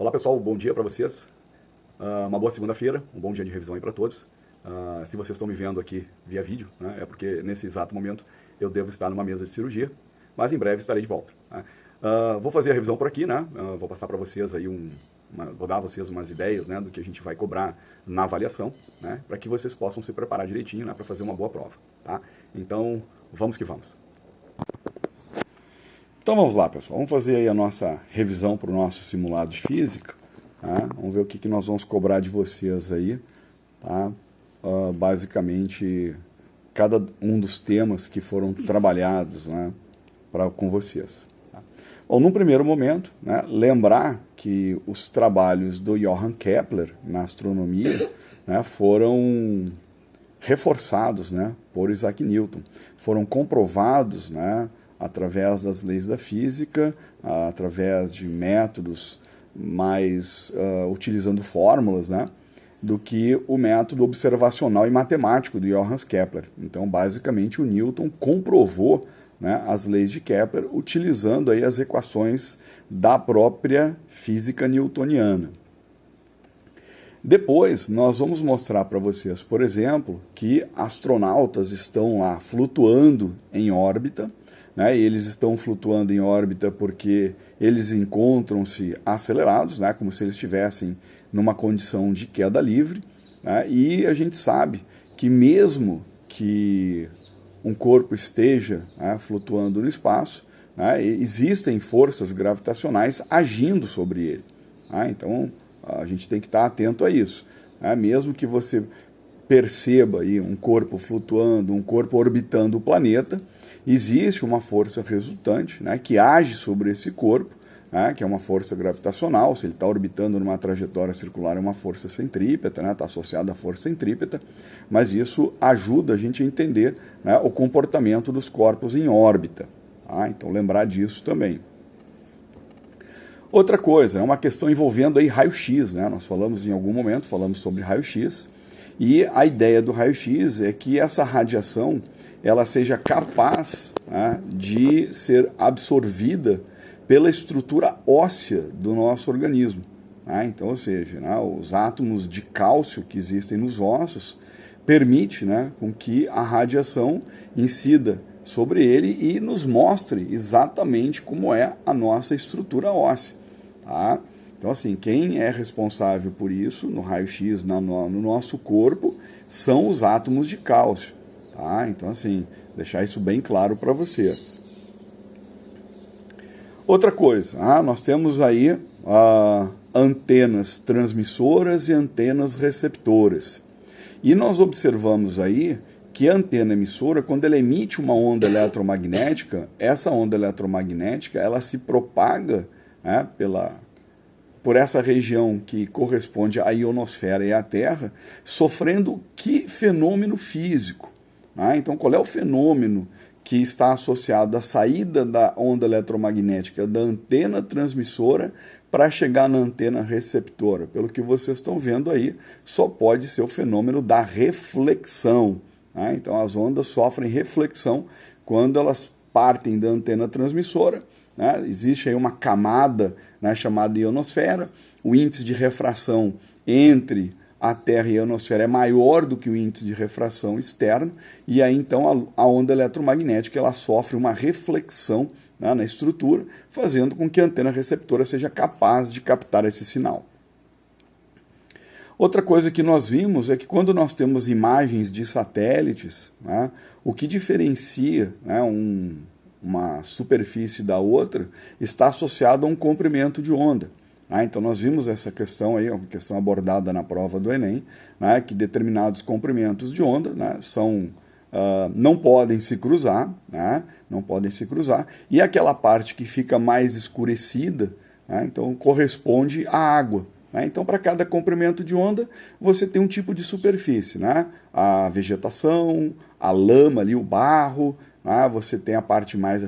Olá pessoal, bom dia para vocês. Uma boa segunda-feira, um bom dia de revisão aí para todos. Se vocês estão me vendo aqui via vídeo, né, é porque nesse exato momento eu devo estar numa mesa de cirurgia, mas em breve estarei de volta. Né. Vou fazer a revisão por aqui, né, vou passar para vocês aí vou dar a vocês umas ideias, né, do que a gente vai cobrar na avaliação, né, para que vocês possam se preparar direitinho, né, para fazer uma boa prova. Tá? Então, vamos que vamos. Então vamos lá, pessoal. Vamos fazer aí a nossa revisão para o nosso simulado de física. Tá? Vamos ver o que nós vamos cobrar de vocês aí. Tá? Basicamente, cada um dos temas que foram trabalhados, né, com vocês. Tá? Bom, num primeiro momento, né, lembrar que os trabalhos do Johann Kepler na astronomia, né, foram reforçados, né, por Isaac Newton. Foram comprovados, né, através das leis da física, através de métodos mais utilizando fórmulas, né, do que o método observacional e matemático de Johann Kepler. Então, basicamente, o Newton comprovou, né, as leis de Kepler utilizando aí as equações da própria física newtoniana. Depois, nós vamos mostrar para vocês, por exemplo, que astronautas estão lá flutuando em órbita, né, e eles estão flutuando em órbita porque eles encontram-se acelerados, né, como se eles estivessem numa condição de queda livre, né, e a gente sabe que mesmo que um corpo esteja, né, flutuando no espaço, né, existem forças gravitacionais agindo sobre ele. Né, então, a gente tem que estar atento a isso. Né, mesmo que você perceba aí um corpo flutuando, um corpo orbitando o planeta, existe uma força resultante, né, que age sobre esse corpo, né, que é uma força gravitacional. Se ele está orbitando numa trajetória circular, é uma força centrípeta, né, está associada à força centrípeta, mas isso ajuda a gente a entender, né, o comportamento dos corpos em órbita. Tá? Então, lembrar disso também. Outra coisa, é uma questão envolvendo aí raio-x, né? Nós falamos em algum momento, falamos sobre raio-x, e a ideia do raio-x é que essa radiação ela seja capaz, né, de ser absorvida pela estrutura óssea do nosso organismo. Né? Então, ou seja, né, os átomos de cálcio que existem nos ossos permite, né, com que a radiação incida sobre ele e nos mostre exatamente como é a nossa estrutura óssea. Tá? Então, assim, quem é responsável por isso no raio-x no nosso corpo são os átomos de cálcio. Tá? Então, assim, deixar isso bem claro para vocês. Outra coisa, nós temos aí antenas transmissoras e antenas receptoras. E nós observamos aí que a antena emissora, quando ela emite uma onda eletromagnética, essa onda eletromagnética ela se propaga, né, por essa região que corresponde à ionosfera e à Terra, sofrendo que fenômeno físico? Então, qual é o fenômeno que está associado à saída da onda eletromagnética da antena transmissora para chegar na antena receptora? Pelo que vocês estão vendo aí, só pode ser o fenômeno da reflexão. Então, as ondas sofrem reflexão quando elas partem da antena transmissora. Existe aí uma camada, né, chamada ionosfera. O índice de refração entre a Terra e a ionosfera é maior do que o índice de refração externo, e aí então a onda eletromagnética ela sofre uma reflexão, né, na estrutura, fazendo com que a antena receptora seja capaz de captar esse sinal. Outra coisa que nós vimos é que quando nós temos imagens de satélites, né, o que diferencia, né, uma superfície da outra está associado a um comprimento de onda. Então nós vimos essa questão aí, uma questão abordada na prova do Enem, né, que determinados comprimentos de onda, né, não podem se cruzar, né, não podem se cruzar, e aquela parte que fica mais escurecida, né, então corresponde à água. Então, para cada comprimento de onda, você tem um tipo de superfície, né? A vegetação, a lama ali, o barro, você tem a parte mais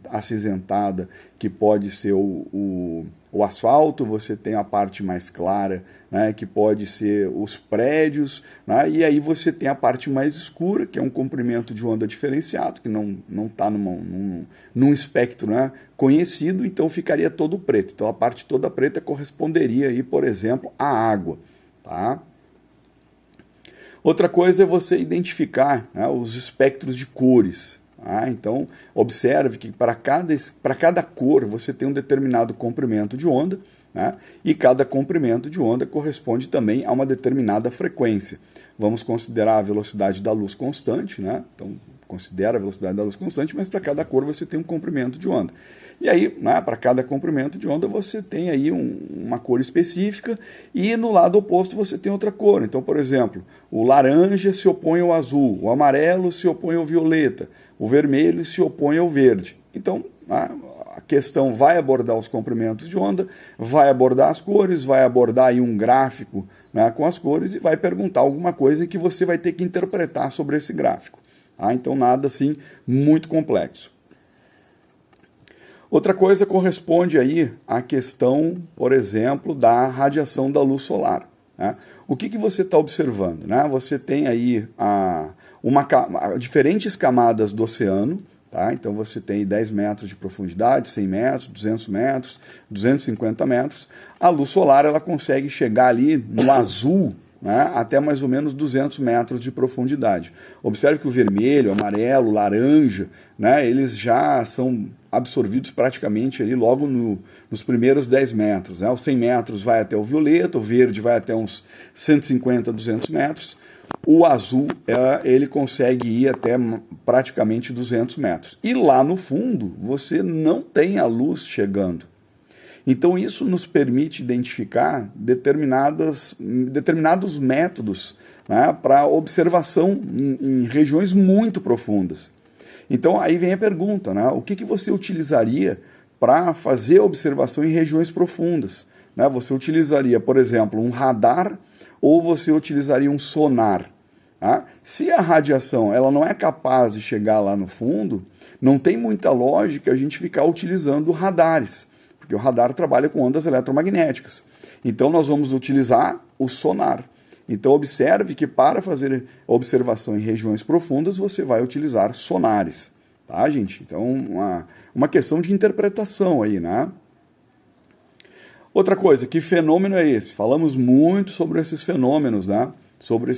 acinzentada, que pode ser o asfalto, você tem a parte mais clara, né, que pode ser os prédios, né, e aí você tem a parte mais escura, que é um comprimento de onda diferenciado, que não está num espectro, né, conhecido, então ficaria todo preto. Então a parte toda preta corresponderia aí, por exemplo, à água. Tá? Outra coisa é você identificar, né, os espectros de cores. Tá? Então, observe que para cada cor você tem um determinado comprimento de onda, né, e cada comprimento de onda corresponde também a uma determinada frequência. Vamos considerar a velocidade da luz constante, né? Então, considera a velocidade da luz constante, mas para cada cor você tem um comprimento de onda. E aí, né, para cada comprimento de onda, você tem aí uma cor específica, e no lado oposto você tem outra cor. Então, por exemplo, o laranja se opõe ao azul, o amarelo se opõe ao violeta, o vermelho se opõe ao verde. Então, né, a questão vai abordar os comprimentos de onda, vai abordar as cores, vai abordar aí um gráfico, né, com as cores, e vai perguntar alguma coisa que você vai ter que interpretar sobre esse gráfico. Tá? Então, nada assim muito complexo. Outra coisa corresponde aí à questão, por exemplo, da radiação da luz solar. Né? O que você está observando? Né? Você tem aí diferentes camadas do oceano. Tá? Então você tem 10 metros de profundidade, 100 metros, 200 metros, 250 metros. A luz solar ela consegue chegar ali no azul, né, até mais ou menos 200 metros de profundidade. Observe que o vermelho, o amarelo, o laranja, né, eles já são absorvidos praticamente ali logo nos primeiros 10 metros. Né? Os 100 metros vai até o violeta, o verde vai até uns 150, 200 metros. O azul, ele consegue ir até praticamente 200 metros. E lá no fundo, você não tem a luz chegando. Então isso nos permite identificar determinados métodos, né, para observação em regiões muito profundas. Então aí vem a pergunta, né, o que você utilizaria para fazer observação em regiões profundas? Né? Você utilizaria, por exemplo, um radar ou você utilizaria um sonar? Tá? Se a radiação ela não é capaz de chegar lá no fundo, não tem muita lógica a gente ficar utilizando radares, porque o radar trabalha com ondas eletromagnéticas. Então nós vamos utilizar o sonar. Então observe que para fazer observação em regiões profundas você vai utilizar sonares. Tá, gente? Então uma questão de interpretação aí, né? Outra coisa, que fenômeno é esse? Falamos muito sobre esses fenômenos, né? Sobre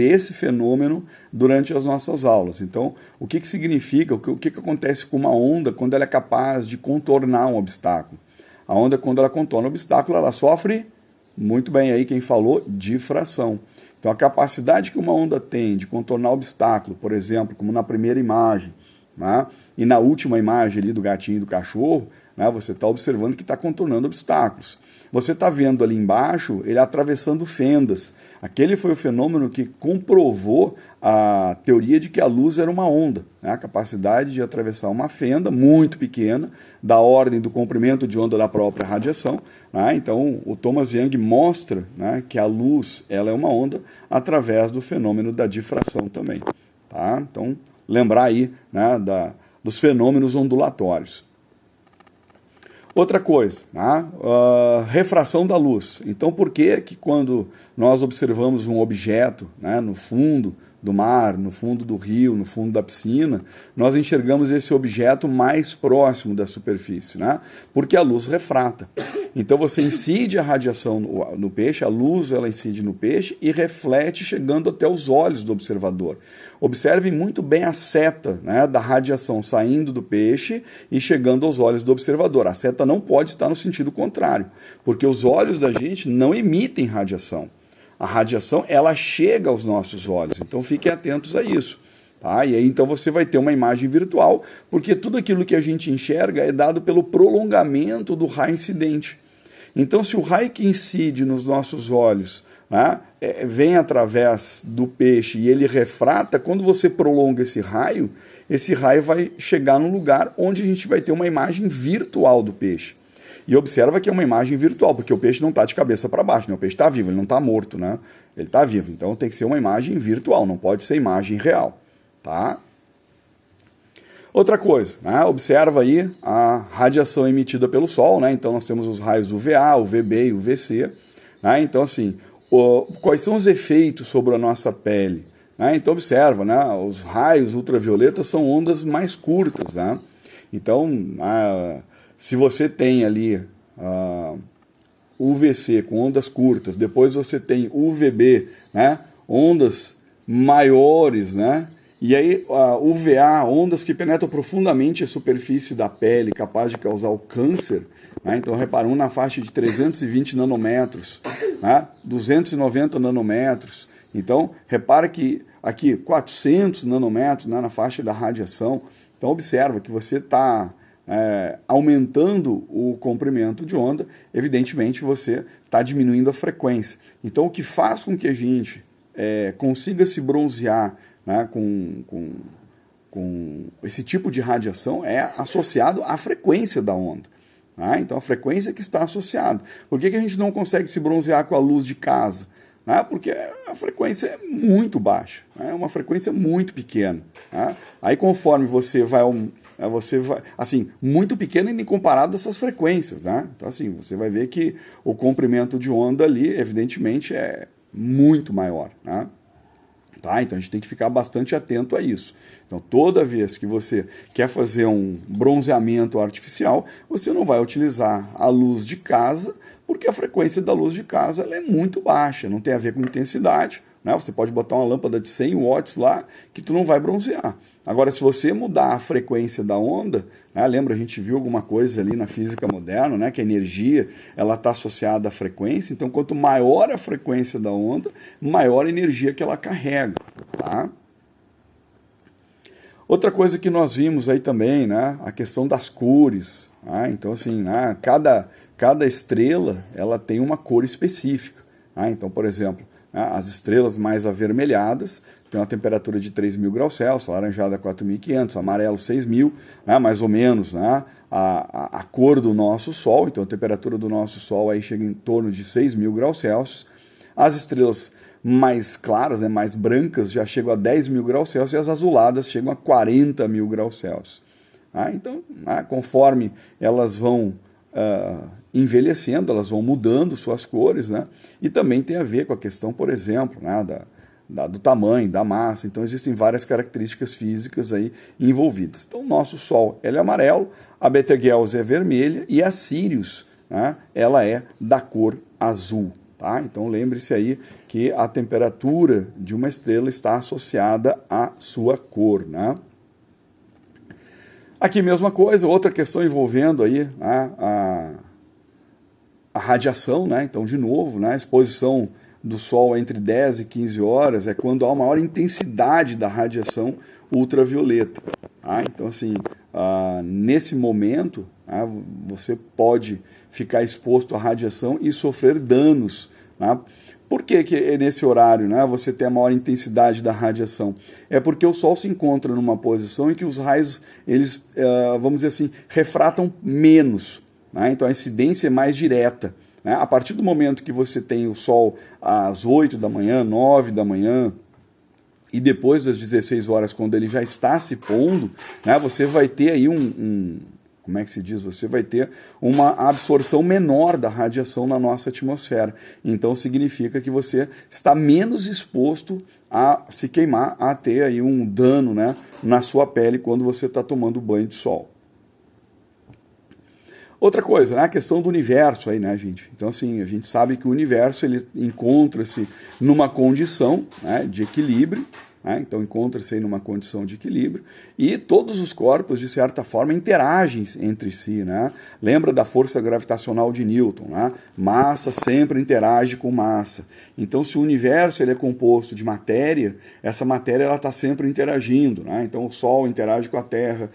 esse fenômeno durante as nossas aulas. Então, o que significa, o que acontece com uma onda quando ela é capaz de contornar um obstáculo? A onda, quando ela contorna o obstáculo, ela sofre, muito bem aí quem falou, difração. Então, a capacidade que uma onda tem de contornar o obstáculo, por exemplo, como na primeira imagem, né? E na última imagem ali do gatinho e do cachorro, né? Você está observando que está contornando obstáculos. Você está vendo ali embaixo ele atravessando fendas. Aquele foi o fenômeno que comprovou a teoria de que a luz era uma onda, né? A capacidade de atravessar uma fenda muito pequena, da ordem do comprimento de onda da própria radiação. Né? Então, o Thomas Young mostra, né, que a luz ela é uma onda através do fenômeno da difração também. Tá? Então, lembrar aí, né, dos fenômenos ondulatórios. Outra coisa, né? Refração da luz. Então, por que quando nós observamos um objeto, né, no fundo do mar, no fundo do rio, no fundo da piscina, nós enxergamos esse objeto mais próximo da superfície? Né? Porque a luz refrata. Então, você incide a radiação no peixe, a luz ela incide no peixe e reflete chegando até os olhos do observador. Observem muito bem a seta, né, da radiação saindo do peixe e chegando aos olhos do observador. A seta não pode estar no sentido contrário, porque os olhos da gente não emitem radiação. A radiação ela chega aos nossos olhos, então fiquem atentos a isso. Tá? E aí então você vai ter uma imagem virtual, porque tudo aquilo que a gente enxerga é dado pelo prolongamento do raio incidente. Então se o raio que incide nos nossos olhos, né, vem através do peixe e ele refrata, quando você prolonga esse raio vai chegar num lugar onde a gente vai ter uma imagem virtual do peixe. E observa que é uma imagem virtual, porque o peixe não está de cabeça para baixo, né? O peixe está vivo, ele não está morto, né? Ele está vivo, então tem que ser uma imagem virtual, não pode ser imagem real. Tá? Outra coisa, né? Observa aí a radiação emitida pelo Sol, né? Então nós temos os raios UVA, UVB e UVC, né? Então assim, quais são os efeitos sobre a nossa pele? Né? Então observa, né? Os raios ultravioletas são ondas mais curtas, né? Então, se você tem ali UVC com ondas curtas, depois você tem UVB, né? Ondas maiores, né? E aí, UVA, ondas que penetram profundamente a superfície da pele, capaz de causar o câncer, né? Então, repara, na faixa de 320 nanômetros, né? 290 nanômetros. Então, repara que aqui, 400 nanômetros, né? Na faixa da radiação. Então, observa que você está aumentando o comprimento de onda, evidentemente você está diminuindo a frequência. Então, o que faz com que a gente consiga se bronzear, né, com esse tipo de radiação é associado à frequência da onda. Né? Então, a frequência que está associada. Por que a gente não consegue se bronzear com a luz de casa? Né? Porque a frequência é muito baixa, é uma frequência muito pequena. Né? Aí, conforme você vai, assim, muito pequena em comparado a essas frequências. Né? Então, assim, você vai ver que o comprimento de onda ali, evidentemente, é muito maior. Né? Tá? Então a gente tem que ficar bastante atento a isso. Então toda vez que você quer fazer um bronzeamento artificial, você não vai utilizar a luz de casa, porque a frequência da luz de casa ela é muito baixa, não tem a ver com intensidade. Né? Você pode botar uma lâmpada de 100 watts lá, que tu não vai bronzear. Agora, se você mudar a frequência da onda, né, lembra, a gente viu alguma coisa ali na física moderna, né, que a energia está associada à frequência, então quanto maior a frequência da onda, maior a energia que ela carrega. Tá? Outra coisa que nós vimos aí também, né, a questão das cores. Né? Então, assim, né, cada estrela ela tem uma cor específica. Né? Então, por exemplo, né, as estrelas mais avermelhadas tem uma temperatura de 3.000 graus Celsius, alaranjada 4.500, amarelo 6.000, né, mais ou menos, né, a cor do nosso Sol. Então a temperatura do nosso Sol aí chega em torno de 6.000 graus Celsius. As estrelas mais claras, né, mais brancas, já chegam a 10.000 graus Celsius, e as azuladas chegam a 40.000 graus Celsius. Então, conforme elas vão envelhecendo, elas vão mudando suas cores, né, e também tem a ver com a questão, por exemplo, né, do tamanho, da massa. Então existem várias características físicas aí envolvidas. Então o nosso Sol ele é amarelo, a Betelgeuse é vermelha e a Sirius, né, ela é da cor azul. Tá? Então lembre-se aí que a temperatura de uma estrela está associada à sua cor. Né? Aqui mesma coisa, outra questão envolvendo aí, né, a radiação, né? Então de novo, né, a exposição do Sol entre 10 e 15 horas é quando há uma maior intensidade da radiação ultravioleta. Tá? Então, assim, nesse momento, você pode ficar exposto à radiação e sofrer danos. Tá? Por que nesse horário, né, você tem a maior intensidade da radiação? É porque o Sol se encontra numa posição em que os raios, eles, vamos dizer assim, refratam menos. Né? Então, a incidência é mais direta. A partir do momento que você tem o Sol às 8 da manhã, 9 da manhã, e depois das 16 horas, quando ele já está se pondo, né, você vai ter aí como é que se diz? Você vai ter uma absorção menor da radiação na nossa atmosfera. Então significa que você está menos exposto a se queimar, a ter aí um dano, né, na sua pele quando você está tomando banho de sol. Outra coisa, né, a questão do universo aí, né, gente? Então, assim, a gente sabe que o universo ele encontra-se numa condição, né, de equilíbrio, né? Então encontra-se aí numa condição de equilíbrio e todos os corpos, de certa forma, interagem entre si. Né? Lembra da força gravitacional de Newton? Né? Massa sempre interage com massa. Então, se o universo ele é composto de matéria, essa matéria está sempre interagindo. Né? Então, o Sol interage com a Terra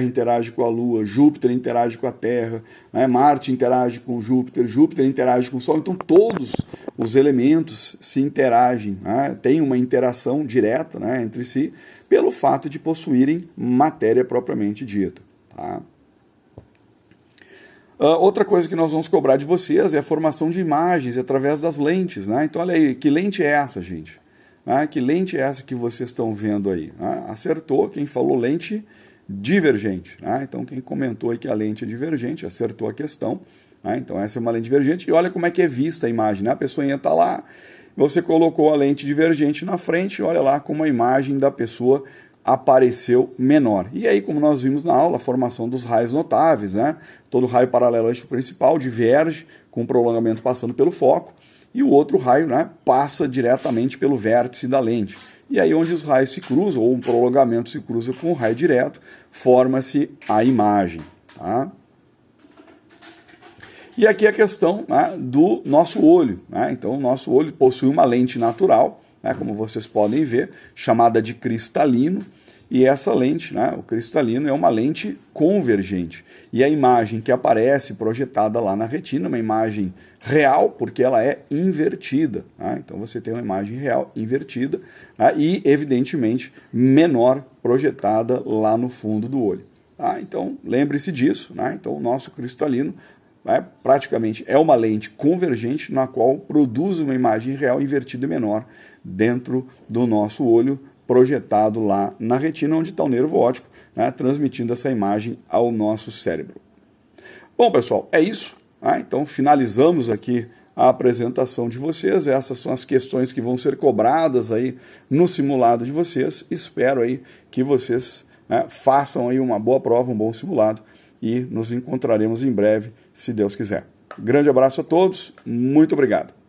interage com a Lua, Júpiter interage com a Terra, né? Marte interage com Júpiter, Júpiter interage com o Sol. Então, todos os elementos se interagem, né? Tem uma interação direta, né, entre si, pelo fato de possuírem matéria propriamente dita. Tá? Outra coisa que nós vamos cobrar de vocês é a formação de imagens através das lentes. Né? Então, olha aí, que lente é essa, gente? Que lente é essa que vocês estão vendo aí? Acertou, quem falou lente divergente. Né? Então, quem comentou aí que a lente é divergente, acertou a questão. Né? Então, essa é uma lente divergente. E olha como é que é vista a imagem. Né? A pessoa está lá, você colocou a lente divergente na frente, olha lá como a imagem da pessoa apareceu menor. E aí, como nós vimos na aula, a formação dos raios notáveis, né? Todo raio paralelo ao eixo principal diverge, com o prolongamento passando pelo foco, e o outro raio, né, passa diretamente pelo vértice da lente. E aí, onde os raios se cruzam, ou um prolongamento se cruza com o raio direto, forma-se a imagem. Tá? E aqui a questão, né, do nosso olho. Né? Então, o nosso olho possui uma lente natural, né, como vocês podem ver, chamada de cristalino, e essa lente, né, o cristalino, é uma lente convergente. E a imagem que aparece projetada lá na retina é uma imagem real, porque ela é invertida. Né? Então você tem uma imagem real invertida, né, e, evidentemente, menor projetada lá no fundo do olho. Tá? Então, lembre-se disso. Né? Então, o nosso cristalino, né, praticamente é uma lente convergente na qual produz uma imagem real invertida e menor dentro do nosso olho, projetado lá na retina, onde está o nervo óptico, né, transmitindo essa imagem ao nosso cérebro. Bom, pessoal, é isso. Né? Então, finalizamos aqui a apresentação de vocês. Essas são as questões que vão ser cobradas aí no simulado de vocês. Espero aí que vocês, né, façam aí uma boa prova, um bom simulado, e nos encontraremos em breve, se Deus quiser. Grande abraço a todos, muito obrigado.